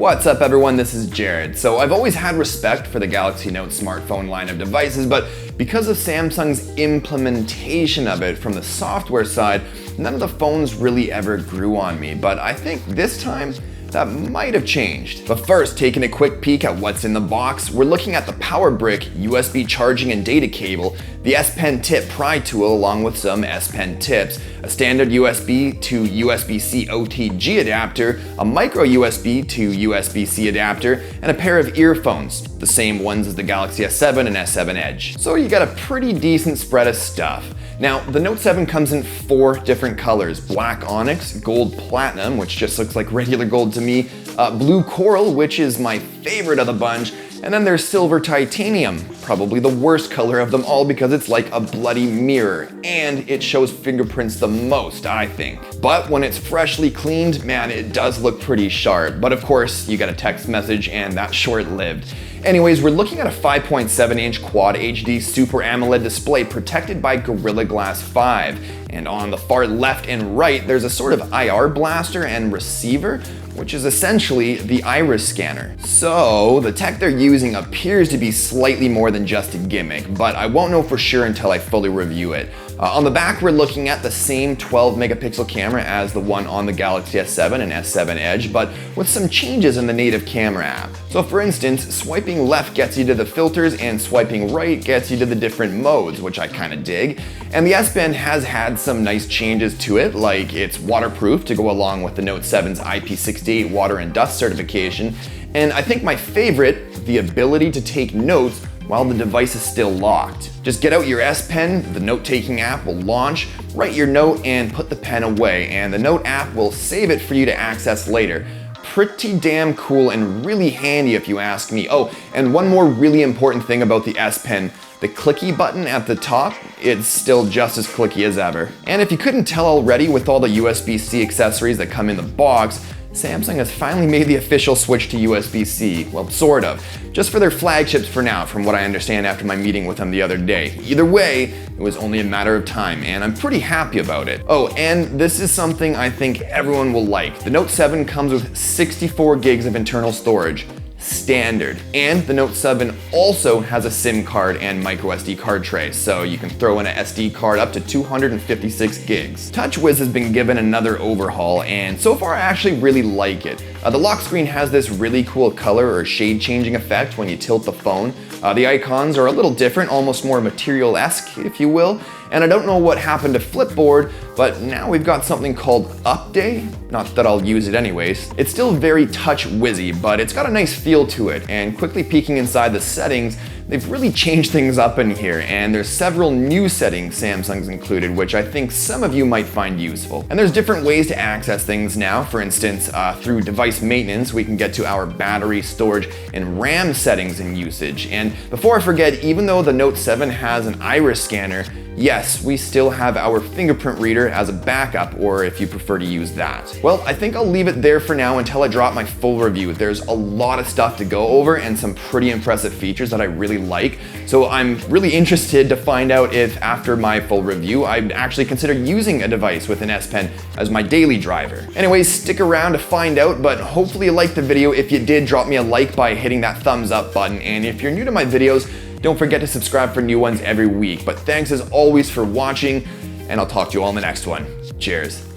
What's up everyone, this is Jared. So I've always had respect for the Galaxy Note smartphone line of devices, but because of Samsung's implementation of it from the software side, none of the phones really ever grew on me. But I think this time, that might have changed. But first, taking a quick peek at what's in the box, we're looking at the power brick, USB charging and data cable, the S Pen tip pry tool along with some S Pen tips, a standard USB to USB-C OTG adapter, a micro USB to USB-C adapter, and a pair of earphones, the same ones as the Galaxy S7 and S7 Edge. So you got a pretty decent spread of stuff. Now, the Note 7 comes in 4 different colors: black onyx, gold platinum, which just looks like regular gold to me, blue coral, which is my favorite of the bunch, and then there's silver titanium, probably the worst color of them all because it's like a bloody mirror, and it shows fingerprints the most, I think. But when it's freshly cleaned, man, it does look pretty sharp. But of course, you got a text message and that's short-lived. Anyways, we're looking at a 5.7-inch Quad HD Super AMOLED display protected by Gorilla Glass 5. And on the far left and right, there's a sort of IR blaster and receiver, which is essentially the iris scanner. So the tech they're using appears to be slightly more than just a gimmick, but I won't know for sure until I fully review it. On the back, we're looking at the same 12 megapixel camera as the one on the Galaxy S7 and S7 Edge, but with some changes in the native camera app. So for instance, swiping left gets you to the filters and swiping right gets you to the different modes, which I kinda dig. And the S Pen has had some nice changes to it, like it's waterproof to go along with the Note 7's IP68 water and dust certification. And I think my favorite, the ability to take notes while the device is still locked. Just get out your S Pen, the note-taking app will launch, write your note and put the pen away, and the Note app will save it for you to access later. Pretty damn cool and really handy if you ask me. Oh, and one more really important thing about the S Pen. The clicky button at the top, it's still just as clicky as ever. And if you couldn't tell already with all the USB-C accessories that come in the box, Samsung has finally made the official switch to USB-C, well, sort of. Just for their flagships for now, from what I understand after my meeting with them the other day. Either way, it was only a matter of time, and I'm pretty happy about it. Oh, and this is something I think everyone will like. The Note 7 comes with 64 gigs of internal storage. Standard. And the Note 7 also has a SIM card and micro SD card tray, so you can throw in a SD card up to 256 gigs. Touchwiz has been given another overhaul, and so far I actually really like it. The lock screen has this really cool color or shade changing effect when you tilt the phone. The icons are a little different, almost more material-esque, if you will. And I don't know what happened to Flipboard, but now we've got something called Update. Not that I'll use it anyways. It's still very touch-wizzy, but it's got a nice feel to it. And quickly peeking inside the settings, they've really changed things up in here, and there's several new settings Samsung's included, which I think some of you might find useful. And there's different ways to access things now. For instance, through device maintenance, we can get to our battery, storage, and RAM settings and usage. And before I forget, even though the Note 7 has an iris scanner, yes, we still have our Fingerprint Reader as a backup, or if you prefer to use that. Well, I think I'll leave it there for now until I drop my full review. There's a lot of stuff to go over and some pretty impressive features that I really like. So I'm really interested to find out if after my full review, I'd actually consider using a device with an S Pen as my daily driver. Anyways, stick around to find out, but hopefully you liked the video. If you did, drop me a like by hitting that thumbs up button. And if you're new to my videos, don't forget to subscribe for new ones every week. But thanks as always for watching, and I'll talk to you all in the next one. Cheers.